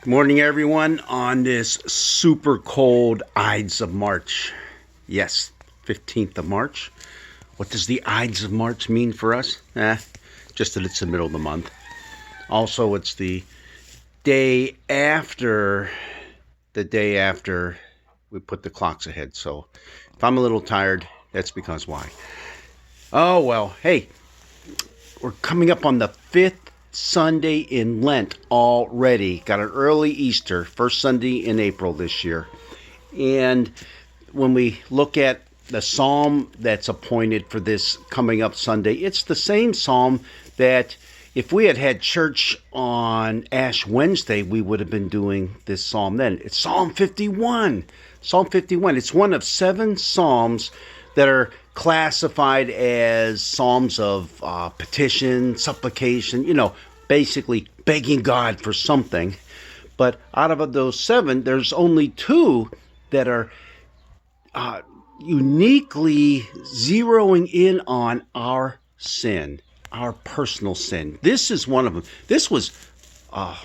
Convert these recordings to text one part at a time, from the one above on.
Morning, everyone, on this super cold Ides of March. Yes, 15th of March. What does the Ides of March mean for us? Just that it's the middle of the month. Also, it's the day after we put the clocks ahead. So if I'm a little tired, that's because why? Oh, well, hey, we're coming up on the 5th Sunday in Lent already. Got an early Easter, first Sunday in April this year. And when we look at the psalm that's appointed for this coming up Sunday, it's the same psalm that if we had had church on Ash Wednesday, we would have been doing this psalm then. It's Psalm 51. Psalm 51. It's one of 7 psalms that are classified as psalms of petition, supplication, basically begging God for something. But out of those 7, there's only 2 that are uniquely zeroing in on our sin, our personal sin. This is one of them. This was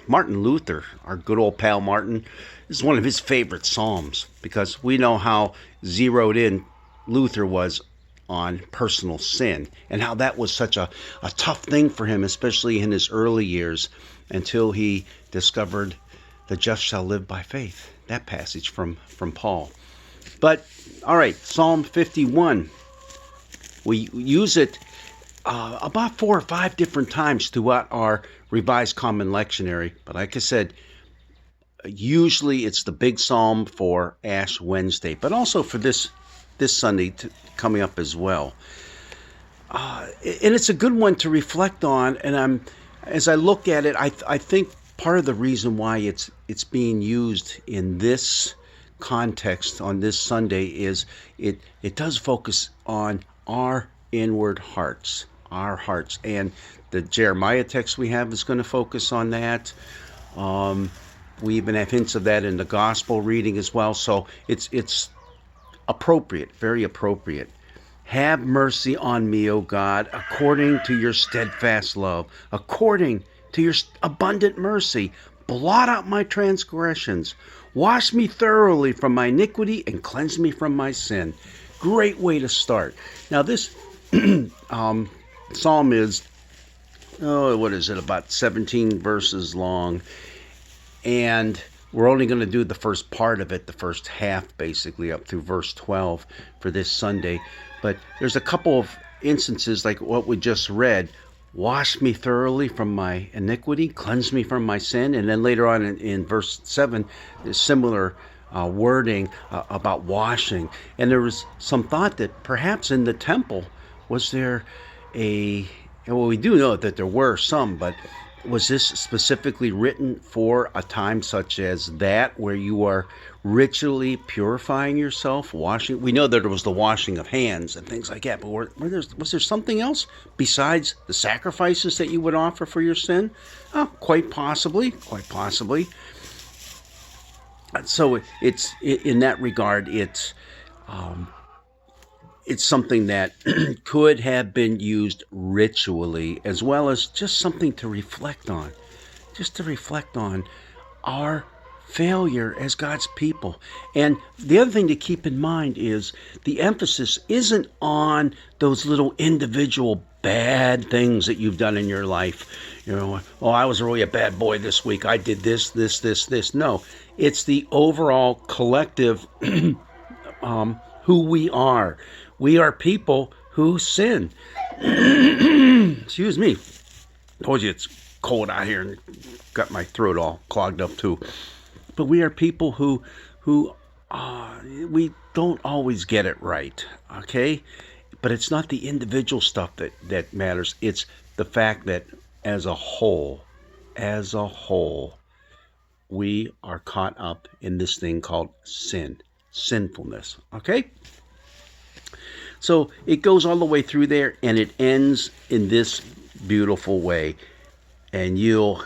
Martin Luther, our good old pal Martin. This is one of his favorite psalms because we know how zeroed in Luther was on personal sin and how that was such a tough thing for him, especially in his early years, until he discovered the just shall live by faith. That passage from Paul. But all right, Psalm 51. We use it about 4 or 5 different times throughout our Revised Common Lectionary. But like I said, usually it's the big psalm for Ash Wednesday, but also for this Sunday coming up as well. And it's a good one to reflect on. And as I look at it, I think part of the reason why it's being used in this context on this Sunday is it does focus on our inward hearts, our hearts. And the Jeremiah text we have is going to focus on that. We even have hints of that in the gospel reading as well. So it's appropriate, very appropriate. Have mercy on me, O God, according to your steadfast love, according to your abundant mercy. Blot out my transgressions. Wash me thoroughly from my iniquity and cleanse me from my sin. Great way to start. Now this psalm is, about 17 verses long. And we're only going to do the first part of it, the first half, basically, up through verse 12 for this Sunday. But there's a couple of instances like what we just read. Wash me thoroughly from my iniquity, cleanse me from my sin. And then later on in verse 7, there's similar wording about washing. And there was some thought that perhaps in the temple, was there we do know that there were some, but was this specifically written for a time such as that, where you are ritually purifying yourself, washing? We know that there was the washing of hands and things like that, but was there something else besides the sacrifices that you would offer for your sin? Quite possibly. So it's in that regard, it's something that could have been used ritually, as well as just something to reflect on. Just to reflect on our failure as God's people. And the other thing to keep in mind is the emphasis isn't on those little individual bad things that you've done in your life. I was really a bad boy this week. I did this. No, it's the overall collective who we are. We are people who sin. Excuse me. Told you it's cold out here and got my throat all clogged up too. But we are people who we don't always get it right, okay? But it's not the individual stuff that matters. It's the fact that as a whole, we are caught up in this thing called sinfulness, okay? So it goes all the way through there, and it ends in this beautiful way. And you'll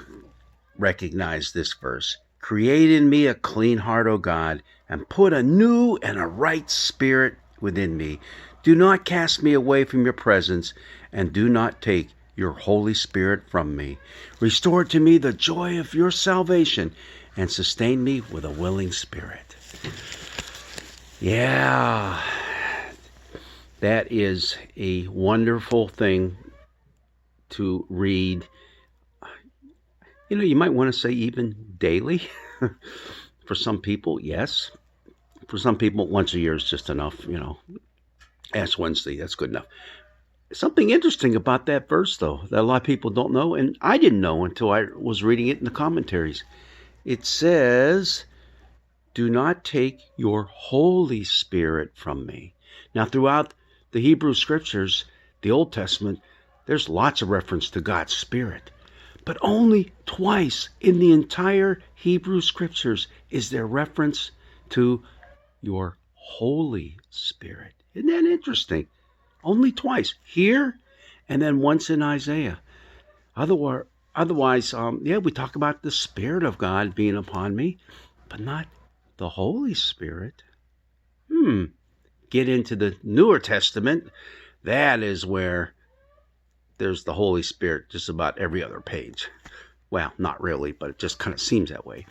recognize this verse. Create in me a clean heart, O God, and put a new and a right spirit within me. Do not cast me away from your presence, and do not take your Holy Spirit from me. Restore to me the joy of your salvation and sustain me with a willing spirit. Yeah, that is a wonderful thing to read. You know, you might want to say even daily. For some people, yes. For some people, once a year is just enough, Ash Wednesday, that's good enough. Something interesting about that verse, though, that a lot of people don't know, and I didn't know until I was reading it in the commentaries. It says, do not take your Holy Spirit from me. Now, throughout the Hebrew Scriptures, the Old Testament, there's lots of reference to God's Spirit. But only twice in the entire Hebrew Scriptures is there reference to your Holy Spirit. Isn't that interesting? Only twice. Here, and then once in Isaiah. Otherwise, we talk about the Spirit of God being upon me, but not the Holy Spirit. Get into the Newer Testament. That is where there's the Holy Spirit just about every other page. Well, not really, but it just kind of seems that way.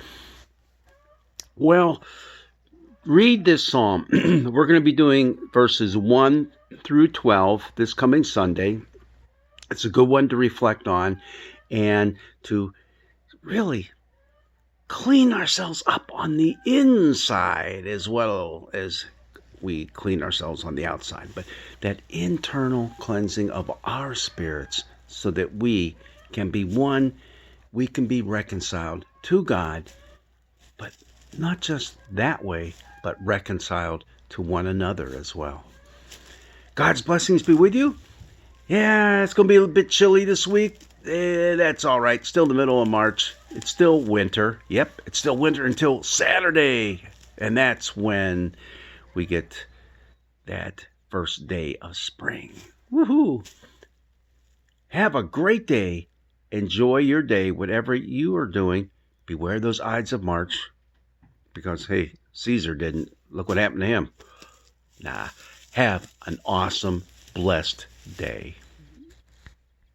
Well, read this psalm. We're going to be doing verses 1 through 12 this coming Sunday. It's a good one to reflect on and to really clean ourselves up on the inside as well as we clean ourselves on the outside. But that internal cleansing of our spirits so that we can be one, we can be reconciled to God, but not just that way, but reconciled to one another as well. God's blessings be with you. Yeah, it's going to be a little bit chilly this week. That's all right. Still the middle of March. It's still winter. Yep, it's still winter until Saturday. And that's when we get that first day of spring. Woohoo! Have a great day. Enjoy your day, whatever you are doing. Beware those Ides of March. Because, hey, Caesar didn't. Look what happened to him. Have an awesome, blessed day.